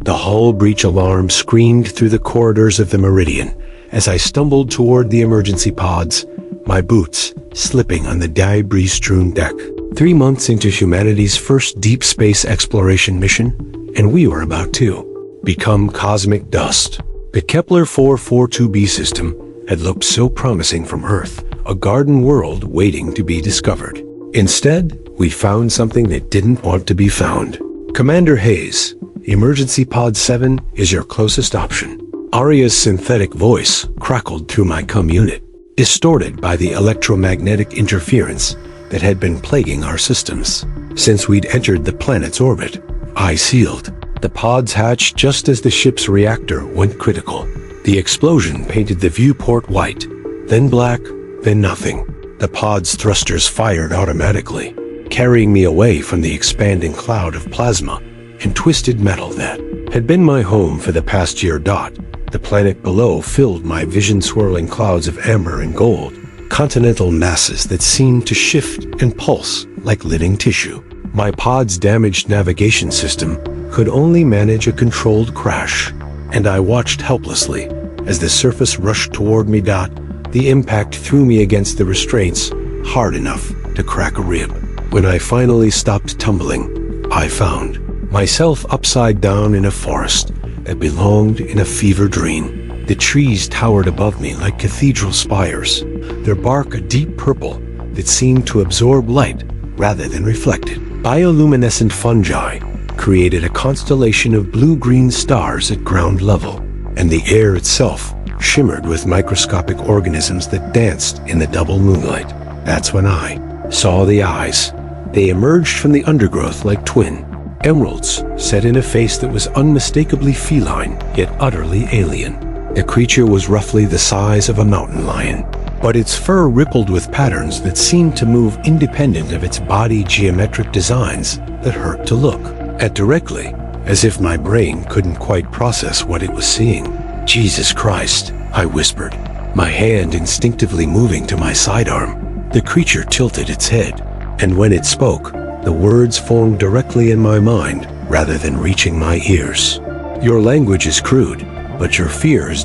The hull breach alarm screamed through the corridors of the Meridian as I stumbled toward the emergency pods, my boots slipping on the debris-strewn deck. 3 months into humanity's first deep space exploration mission, and we were about to become cosmic dust. The Kepler 442b system had looked so promising from Earth, a garden world waiting to be discovered. Instead, we found something that didn't want to be found. Commander Hayes, Emergency Pod 7 is your closest option. Aria's synthetic voice crackled through my unit, distorted by the electromagnetic interference that had been plaguing our systems. Since we'd entered the planet's orbit, I sealed the pod's hatch just as the ship's reactor went critical. The explosion painted the viewport white, then black, then nothing. The pod's thrusters fired automatically, carrying me away from the expanding cloud of plasma and twisted metal that had been my home for the past year. The planet below filled my vision, swirling clouds of amber and gold, continental masses that seemed to shift and pulse like living tissue. My pod's damaged navigation system could only manage a controlled crash, and I watched helplessly as the surface rushed toward me. The impact threw me against the restraints hard enough to crack a rib. When I finally stopped tumbling, I found myself upside down in a forest that belonged in a fever dream. The trees towered above me like cathedral spires, their bark a deep purple that seemed to absorb light rather than reflect it. Bioluminescent fungi created a constellation of blue-green stars at ground level, and the air itself shimmered with microscopic organisms that danced in the double moonlight. That's when I saw the eyes. They emerged from the undergrowth like twin emeralds set in a face that was unmistakably feline, yet utterly alien. The creature was roughly the size of a mountain lion, but its fur rippled with patterns that seemed to move independent of its body, geometric designs that hurt to look at directly, as if my brain couldn't quite process what it was seeing. "Jesus Christ," I whispered, my hand instinctively moving to my sidearm. The creature tilted its head, and when it spoke, the words formed directly in my mind rather than reaching my ears. "Your language is crude, but your fears ...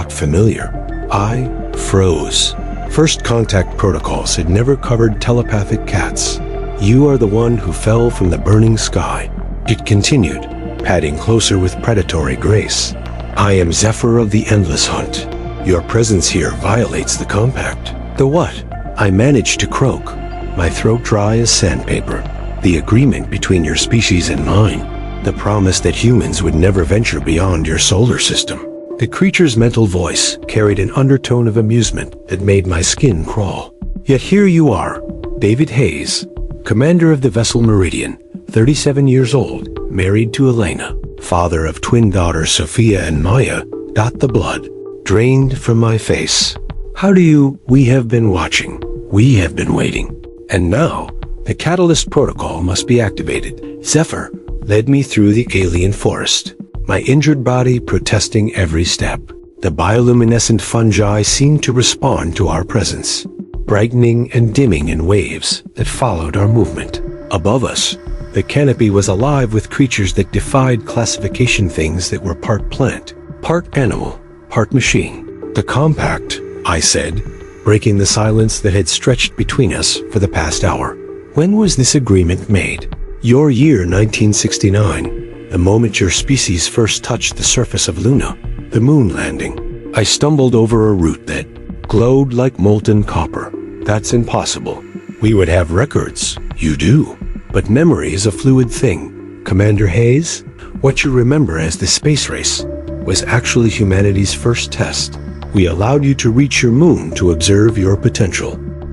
familiar." I froze. First contact protocols had never covered telepathic cats. "You are the one who fell from the burning sky," it continued, padding closer with predatory grace. "I am Zephyr of the Endless Hunt. Your presence here violates the compact." "The what?" I managed to croak, my throat dry as sandpaper. "The agreement between your species and mine. The promise that humans would never venture beyond your solar system." The creature's mental voice carried an undertone of amusement that made my skin crawl. "Yet here you are, David Hayes, commander of the vessel Meridian, 37 years old, married to Elena, father of twin daughters Sophia and Maya. The blood drained from my face. How do you... We have been watching. We have been waiting. And now, the catalyst protocol must be activated." Zephyr led me through the alien forest, my injured body protesting every step. The bioluminescent fungi seemed to respond to our presence, brightening and dimming in waves that followed our movement. Above us, the canopy was alive with creatures that defied classification, things that were part plant, part animal, part machine. "The compact," I said, breaking the silence that had stretched between us for the past hour. "When was this agreement made?" "Your year 1969, the moment your species first touched the surface of Luna, the moon landing." I stumbled over a root that glowed like molten copper. "That's impossible. We would have records." "You do. But memory is a fluid thing, Commander Hayes. What you remember as the space race was actually humanity's first test. We allowed you to reach your moon to observe your potential.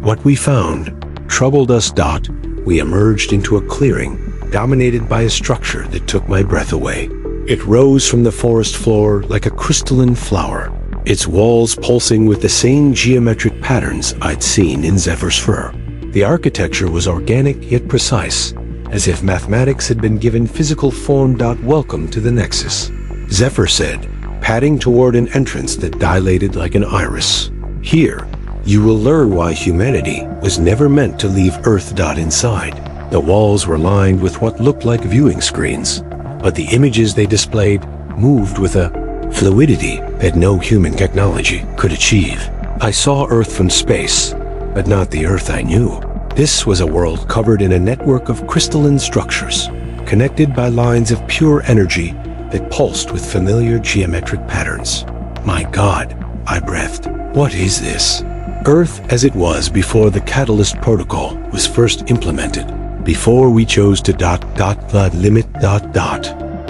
What we found troubled us. We emerged into a clearing dominated by a structure that took my breath away. It rose from the forest floor like a crystalline flower, its walls pulsing with the same geometric patterns I'd seen in Zephyr's fur. The architecture was organic yet precise, as if mathematics had been given physical form. "Welcome to the Nexus," Zephyr said, padding toward an entrance that dilated like an iris. "Here, you will learn why humanity was never meant to leave Earth." Inside, the walls were lined with what looked like viewing screens, but the images they displayed moved with a fluidity that no human technology could achieve. I saw Earth from space, but not the Earth I knew. This was a world covered in a network of crystalline structures, connected by lines of pure energy that pulsed with familiar geometric patterns. My God, I breathed. What is this? Earth as it was before the Catalyst Protocol was first implemented, before we chose to the limit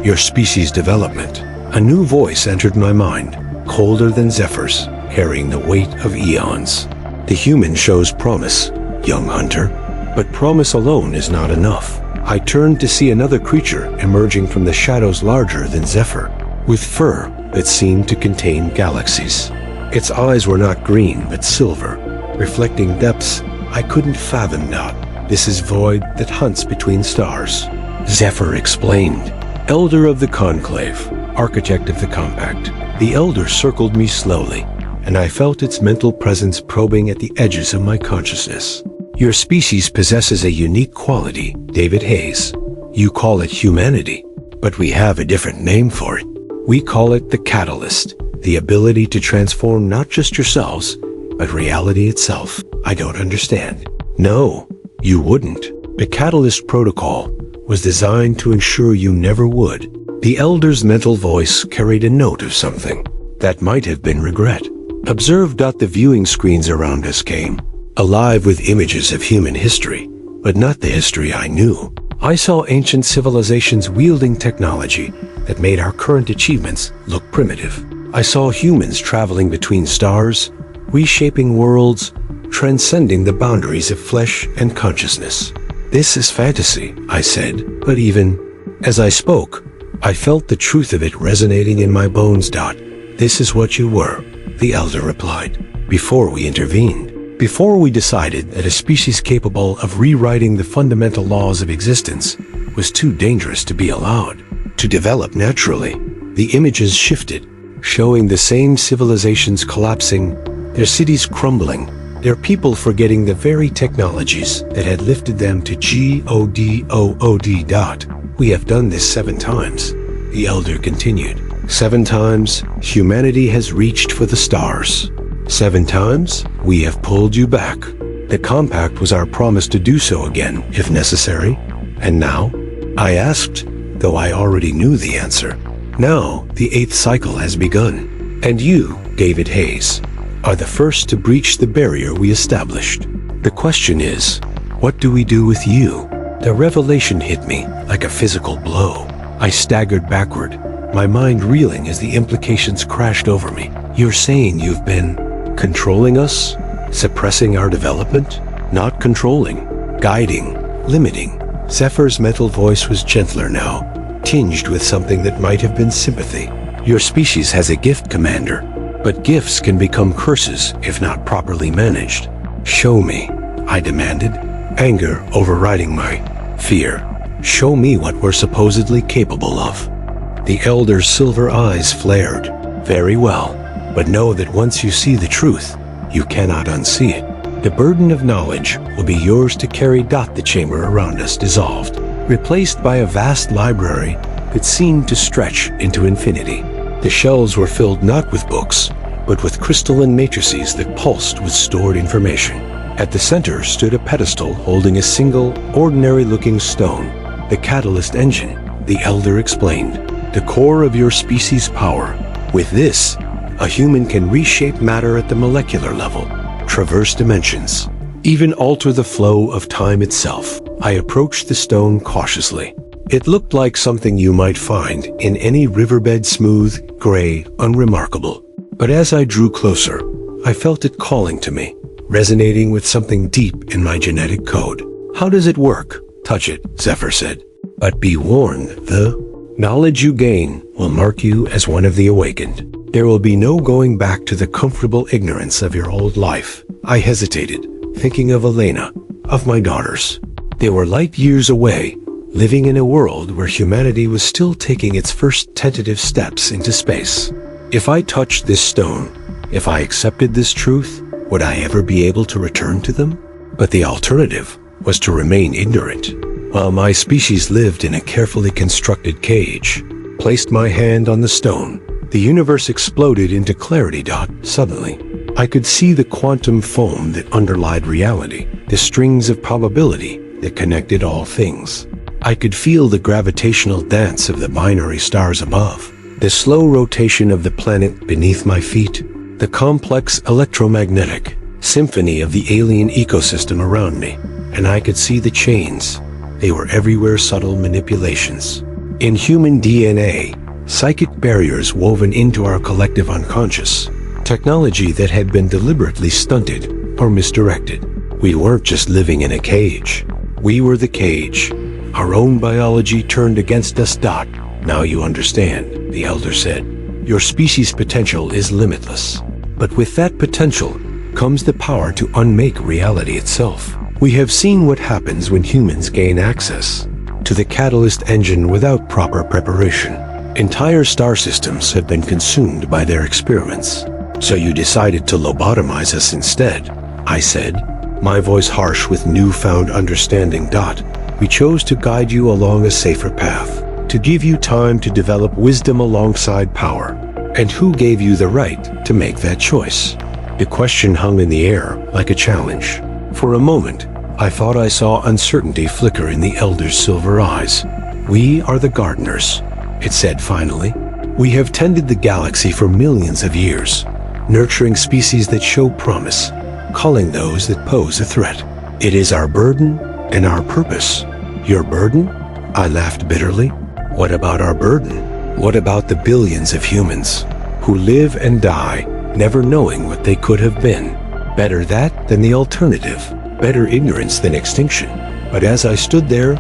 your species development. A new voice entered my mind, colder than Zephyr's, carrying the weight of eons. The human shows promise, young hunter, but promise alone is not enough. I turned to see another creature emerging from the shadows larger than Zephyr, with fur that seemed to contain galaxies. Its eyes were not green, but silver, reflecting depths I couldn't fathom now. This is void that hunts between stars. Zephyr explained. Elder of the Conclave, architect of the Compact. The Elder circled me slowly, and I felt its mental presence probing at the edges of my consciousness. Your species possesses a unique quality, David Hayes. You call it humanity, but we have a different name for it. We call it the Catalyst, the ability to transform not just yourselves, but reality itself. I don't understand. No, you wouldn't. The Catalyst Protocol was designed to ensure you never would. The Elder's mental voice carried a note of something that might have been regret. Observe. The viewing screens around us came, alive with images of human history, but not the history I knew. I saw ancient civilizations wielding technology that made our current achievements look primitive. I saw humans traveling between stars, reshaping worlds, transcending the boundaries of flesh and consciousness. This is fantasy, I said, but even as I spoke, I felt the truth of it resonating in my bones. This is what you were, the Elder replied, before we intervened. Before we decided that a species capable of rewriting the fundamental laws of existence was too dangerous to be allowed to develop naturally. The images shifted, showing the same civilizations collapsing, their cities crumbling, their people forgetting the very technologies that had lifted them to GODOOD. We have done this 7 times, the Elder continued. 7 times, humanity has reached for the stars. 7 times, we have pulled you back. The Compact was our promise to do so again, if necessary. And now? I asked, though I already knew the answer. Now, the 8th cycle has begun. And you, David Hayes, are the first to breach the barrier we established. The question is, what do we do with you? The revelation hit me like a physical blow. I staggered backward, my mind reeling as the implications crashed over me. You're saying you've been controlling us? Suppressing our development? Not controlling, guiding, limiting. Zephyr's mental voice was gentler now, tinged with something that might have been sympathy. Your species has a gift, Commander, but gifts can become curses if not properly managed. Show me, I demanded, anger overriding my fear. Show me what we're supposedly capable of. The Elder's silver eyes flared. Very well, but know that once you see the truth, you cannot unsee it. The burden of knowledge will be yours to carry. The chamber around us dissolved, replaced by a vast library that seemed to stretch into infinity. The shelves were filled not with books, but with crystalline matrices that pulsed with stored information. At the center stood a pedestal holding a single, ordinary-looking stone, the catalyst engine, the Elder explained. The core of your species' power. With this, a human can reshape matter at the molecular level, traverse dimensions, even alter the flow of time itself. I approached the stone cautiously. It looked like something you might find in any riverbed, smooth, gray, unremarkable. But as I drew closer, I felt it calling to me, resonating with something deep in my genetic code. How does it work? Touch it, Zephyr said. But be warned, the knowledge you gain will mark you as one of the awakened. There will be no going back to the comfortable ignorance of your old life. I hesitated, thinking of Elena, of my daughters. They were light years away, living in a world where humanity was still taking its first tentative steps into space. If I touched this stone, if I accepted this truth, would I ever be able to return to them? But the alternative was to remain ignorant. while my species lived in a carefully constructed cage. Placed my hand on the stone. The universe exploded into clarity. Suddenly, I could see the quantum foam that underlied reality, the strings of probability that connected all things. I could feel the gravitational dance of the binary stars above, the slow rotation of the planet beneath my feet, the complex electromagnetic symphony of the alien ecosystem around me, and I could see the chains. They were everywhere, subtle manipulations. In human DNA, psychic barriers woven into our collective unconscious, technology that had been deliberately stunted or misdirected. We weren't just living in a cage. We were the cage. Our own biology turned against us. Now you understand, the elder said. Your species' potential is limitless. But with that potential comes the power to unmake reality itself. We have seen what happens when humans gain access to the catalyst engine without proper preparation. Entire star systems have been consumed by their experiments. So you decided to lobotomize us instead, I said, my voice harsh with newfound understanding. We chose to guide you along a safer path, to give you time to develop wisdom alongside power. And who gave you the right to make that choice? The question hung in the air like a challenge. For a moment, I thought I saw uncertainty flicker in the elder's silver eyes. We are the gardeners, it said finally. We have tended the galaxy for millions of years, nurturing species that show promise, culling those that pose a threat. It is our burden and our purpose. Your burden? I laughed bitterly. What about our burden? What about the billions of humans who live and die, never knowing what they could have been? Better that than the alternative. Better ignorance than extinction. But as I stood there,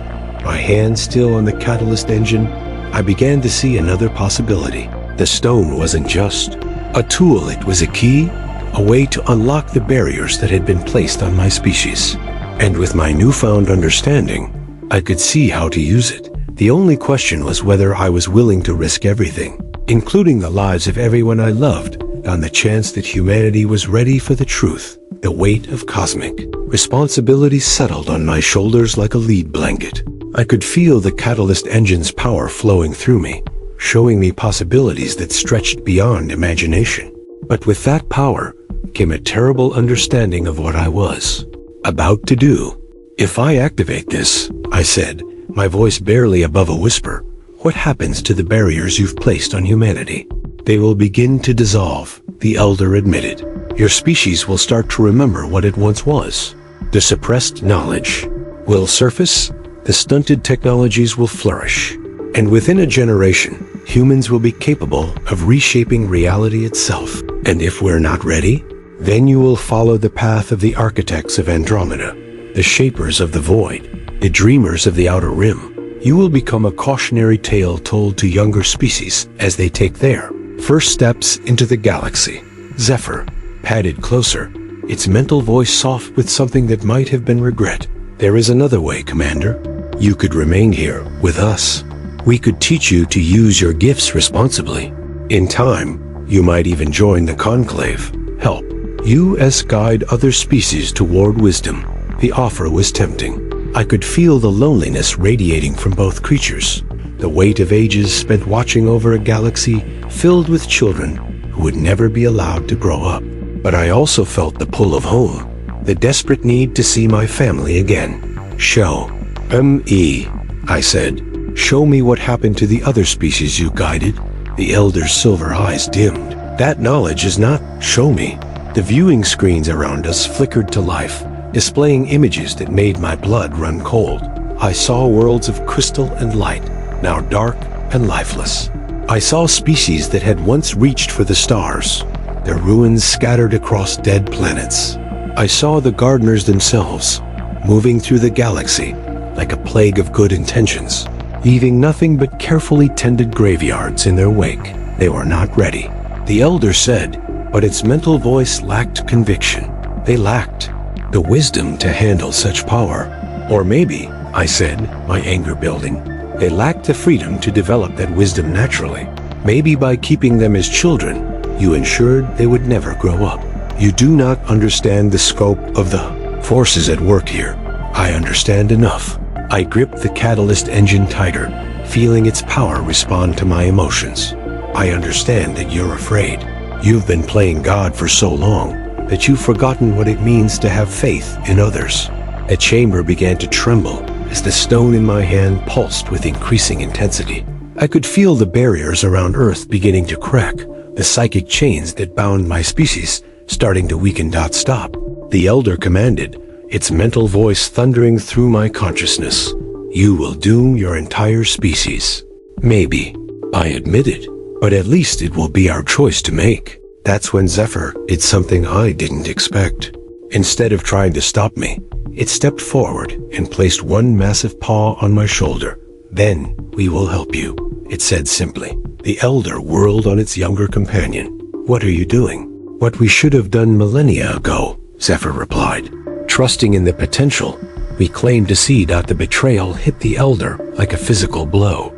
my hand still on the catalyst engine, I began to see another possibility. The stone wasn't just a tool, it was a key, a way to unlock the barriers that had been placed on my species. And with my newfound understanding, I could see how to use it. The only question was whether I was willing to risk everything, including the lives of everyone I loved, on the chance that humanity was ready for the truth. The weight of cosmic responsibility settled on my shoulders like a lead blanket. I could feel the catalyst engine's power flowing through me, showing me possibilities that stretched beyond imagination. But with that power came a terrible understanding of what I was about to do. If I activate this, I said, my voice barely above a whisper, what happens to the barriers you've placed on humanity? They will begin to dissolve, the elder admitted. Your species will start to remember what it once was. The suppressed knowledge will surface, the stunted technologies will flourish, and within a generation, humans will be capable of reshaping reality itself. And if we're not ready, then you will follow the path of the architects of Andromeda, the shapers of the void, the dreamers of the outer rim. You will become a cautionary tale told to younger species as they take their first steps into the galaxy. Zephyr padded closer, its mental voice soft with something that might have been regret. There is another way, Commander. You could remain here with us. We could teach you to use your gifts responsibly. In time, you might even join the Conclave. Help U.S. guide other species toward wisdom. The offer was tempting. I could feel the loneliness radiating from both creatures, the weight of ages spent watching over a galaxy filled with children who would never be allowed to grow up. But I also felt the pull of home, the desperate need to see my family again. Show me, I said. Show me what happened to the other species you guided. The elder's silver eyes dimmed. That knowledge is not show me. The viewing screens around us flickered to life, displaying images that made my blood run cold. I saw worlds of crystal and light, now dark and lifeless. I saw species that had once reached for the stars, their ruins scattered across dead planets. I saw the gardeners themselves, moving through the galaxy like a plague of good intentions, leaving nothing but carefully tended graveyards in their wake. They were not ready, the elder said, but its mental voice lacked conviction. They lacked the wisdom to handle such power. Or maybe, I said, my anger building, they lacked the freedom to develop that wisdom naturally. Maybe by keeping them as children, you ensured they would never grow up. You do not understand the scope of the forces at work here. I understand enough. I gripped the catalyst engine tighter, feeling its power respond to my emotions. I understand that you're afraid. You've been playing God for so long that you've forgotten what it means to have faith in others. A chamber began to tremble as the stone in my hand pulsed with increasing intensity. I could feel the barriers around Earth beginning to crack, the psychic chains that bound my species starting to weaken. Stop. The Elder commanded, its mental voice thundering through my consciousness. You will doom your entire species. Maybe, I admitted, but at least it will be our choice to make. That's when Zephyr did something I didn't expect. Instead of trying to stop me, it stepped forward and placed one massive paw on my shoulder. Then we will help you, it said simply. The Elder whirled on its younger companion. What are you doing? What we should have done millennia ago, Zephyr replied. Trusting in the potential, we claimed to see that the betrayal hit the Elder like a physical blow.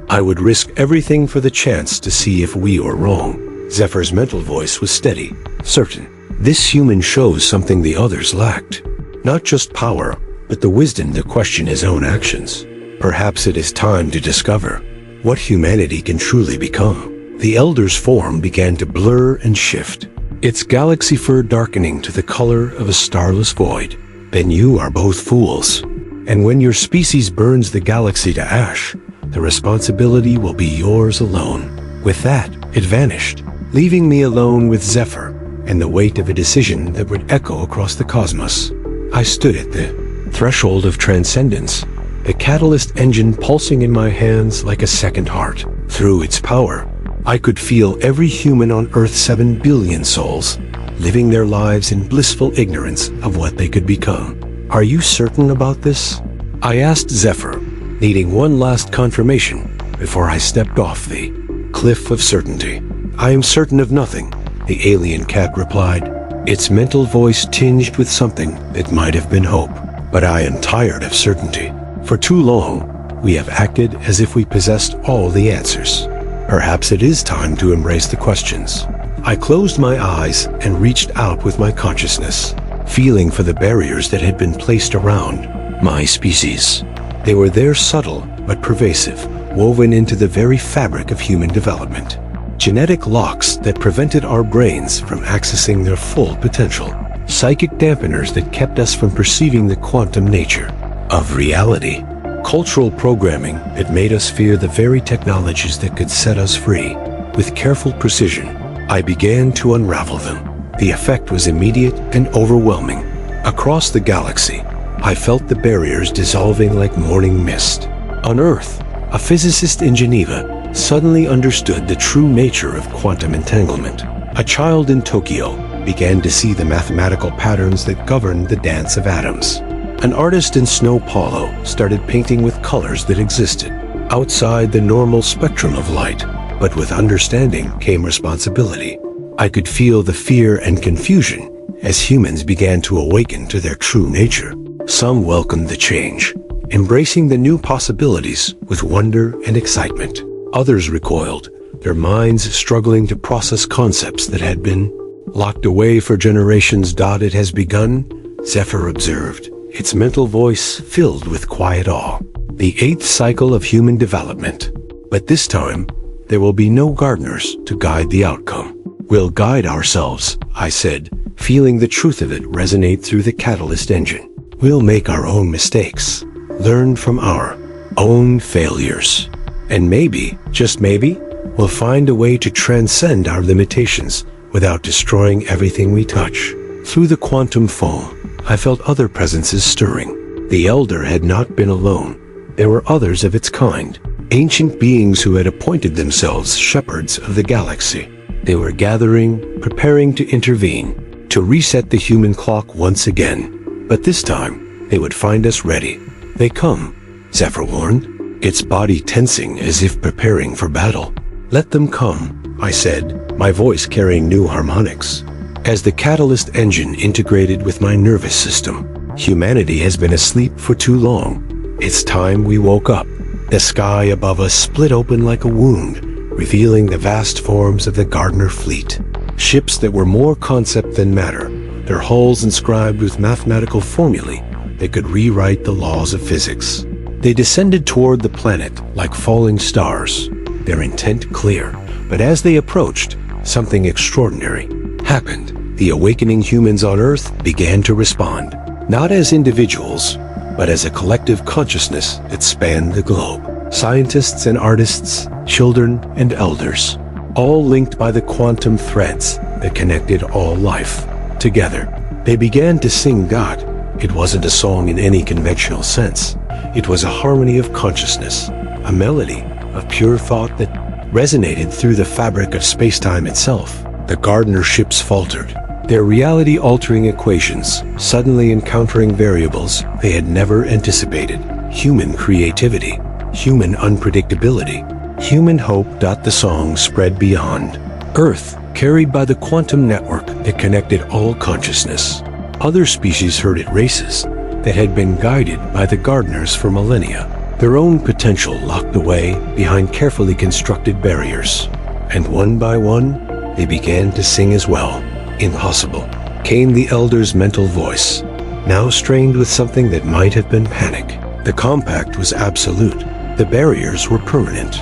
I would risk everything for the chance to see if we were wrong. Zephyr's mental voice was steady, certain. This human shows something the others lacked. Not just power, but the wisdom to question his own actions. Perhaps it is time to discover what humanity can truly become. The Elder's form began to blur and shift, its galaxy fur darkening to the color of a starless void. Then you are both fools. And when your species burns the galaxy to ash, the responsibility will be yours alone. With that, it vanished, leaving me alone with Zephyr and the weight of a decision that would echo across the cosmos. I stood at the threshold of transcendence, the catalyst engine pulsing in my hands like a second heart. Through its power, I could feel every human on Earth's 7 billion souls living their lives in blissful ignorance of what they could become. Are you certain about this? I asked Zephyr, needing one last confirmation before I stepped off the cliff of certainty. I am certain of nothing, the alien cat replied, its mental voice tinged with something that might have been hope. But I am tired of certainty. For too long, we have acted as if we possessed all the answers. Perhaps it is time to embrace the questions. I closed my eyes and reached out with my consciousness, feeling for the barriers that had been placed around my species. They were there, subtle but pervasive, woven into the very fabric of human development. Genetic locks that prevented our brains from accessing their full potential. Psychic dampeners that kept us from perceiving the quantum nature of reality. Cultural programming that made us fear the very technologies that could set us free. With careful precision, I began to unravel them. The effect was immediate and overwhelming. Across the galaxy, I felt the barriers dissolving like morning mist. On Earth, a physicist in Geneva suddenly understood the true nature of quantum entanglement. A child in Tokyo began to see the mathematical patterns that governed the dance of atoms. An artist in Sao Paulo started painting with colors that existed outside the normal spectrum of light. But with understanding came responsibility. I could feel the fear and confusion as humans began to awaken to their true nature. Some welcomed the change, embracing the new possibilities with wonder and excitement. Others recoiled, their minds struggling to process concepts that had been locked away for generations. It has begun, Zephyr observed, its mental voice filled with quiet awe. The 8th cycle of human development. But this time, there will be no gardeners to guide the outcome. We'll guide ourselves, I said, feeling the truth of it resonate through the catalyst engine. We'll make our own mistakes, learn from our own failures. And maybe, just maybe, we'll find a way to transcend our limitations without destroying everything we touch. Through the quantum foam, I felt other presences stirring. The Elder had not been alone. There were others of its kind, ancient beings who had appointed themselves shepherds of the galaxy. They were gathering, preparing to intervene, to reset the human clock once again. But this time, they would find us ready. They come, Zephyr warned, its body tensing as if preparing for battle. Let them come, I said, my voice carrying new harmonics. As the catalyst engine integrated with my nervous system, humanity has been asleep for too long. It's time we woke up. The sky above us split open like a wound, revealing the vast forms of the Gardner fleet. Ships that were more concept than matter, their hulls inscribed with mathematical formulae that could rewrite the laws of physics. They descended toward the planet like falling stars, their intent clear. But as they approached, something extraordinary happened. The awakening humans on Earth began to respond, not as individuals, but as a collective consciousness that spanned the globe. Scientists and artists, children and elders, all linked by the quantum threads that connected all life. Together, they began to sing God. It wasn't a song in any conventional sense. It was a harmony of consciousness, a melody of pure thought that resonated through the fabric of space-time itself. The Gardner ships faltered, their reality-altering equations suddenly encountering variables they had never anticipated. Human creativity, human unpredictability, human hope. The song spread beyond Earth, carried by the quantum network that connected all consciousness. Other species heard it, races that had been guided by the Gardners for millennia, their own potential locked away behind carefully constructed barriers. And one by one, they began to sing as well. Impossible, came the elder's mental voice, now strained with something that might have been panic. The compact was absolute. The barriers were permanent.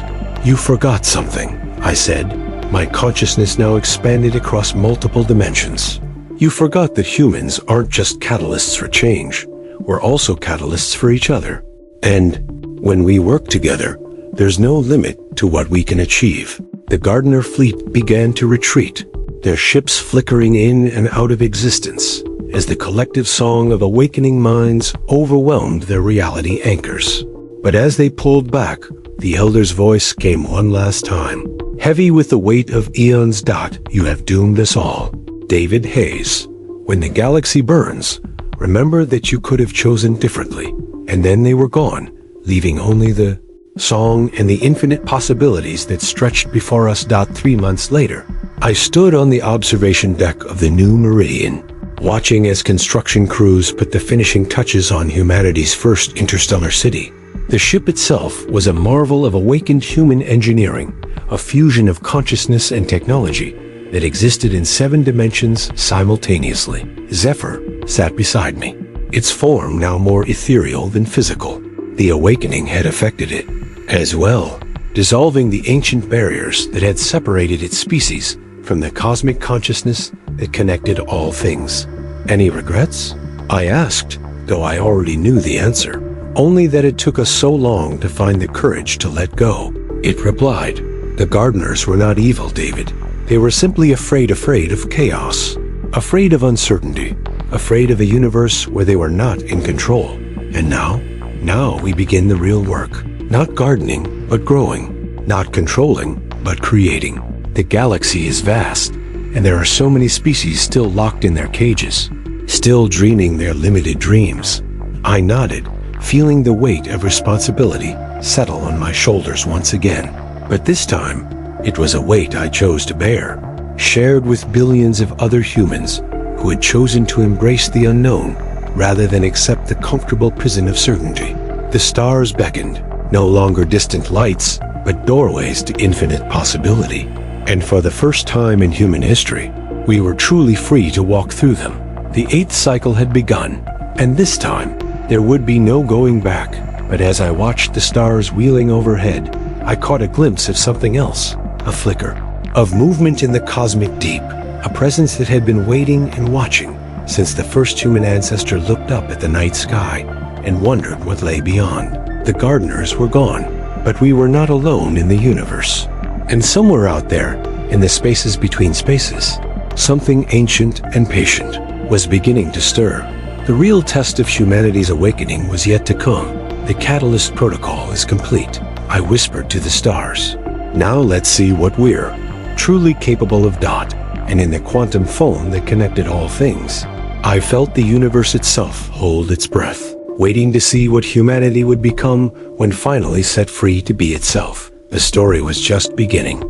You forgot something, I said, my consciousness now expanded across multiple dimensions. You forgot that humans aren't just catalysts for change. We're also catalysts for each other. And when we work together, there's no limit to what we can achieve. The Gardner fleet began to retreat, their ships flickering in and out of existence as the collective song of awakening minds overwhelmed their reality anchors. But as they pulled back, the elder's voice came one last time, heavy with the weight of eons. You have doomed us all. David Hayes. When the galaxy burns, remember that you could have chosen differently. And then they were gone, leaving only the song and the infinite possibilities that stretched before us. 3 months later, I stood on the observation deck of the new Meridian, watching as construction crews put the finishing touches on humanity's first interstellar city. The ship itself was a marvel of awakened human engineering, a fusion of consciousness and technology that existed in 7 dimensions simultaneously. Zephyr sat beside me, its form now more ethereal than physical. The awakening had affected it as well, dissolving the ancient barriers that had separated its species from the cosmic consciousness that connected all things. Any regrets? I asked, though I already knew the answer, only that it took us so long to find the courage to let go. It replied, the Gardners were not evil, David. They were simply afraid of chaos, afraid of uncertainty, afraid of a universe where they were not in control. And now we begin the real work. Not gardening, but growing. Not controlling, but creating. The galaxy is vast, and there are so many species still locked in their cages, still dreaming their limited dreams. I nodded, feeling the weight of responsibility settle on my shoulders once again. But this time, it was a weight I chose to bear, shared with billions of other humans who had chosen to embrace the unknown rather than accept the comfortable prison of certainty. The stars beckoned, no longer distant lights, but doorways to infinite possibility. And for the first time in human history, we were truly free to walk through them. The 8th cycle had begun, and this time, there would be no going back. But as I watched the stars wheeling overhead, I caught a glimpse of something else, a flicker of movement in the cosmic deep, a presence that had been waiting and watching since the first human ancestor looked up at the night sky and wondered what lay beyond. The Gardners were gone, but we were not alone in the universe. And somewhere out there, in the spaces between spaces, something ancient and patient was beginning to stir. The real test of humanity's awakening was yet to come. The catalyst protocol is complete, I whispered to the stars. Now let's see what we're truly capable of. And in the quantum foam that connected all things, I felt the universe itself hold its breath, waiting to see what humanity would become when finally set free to be itself. The story was just beginning.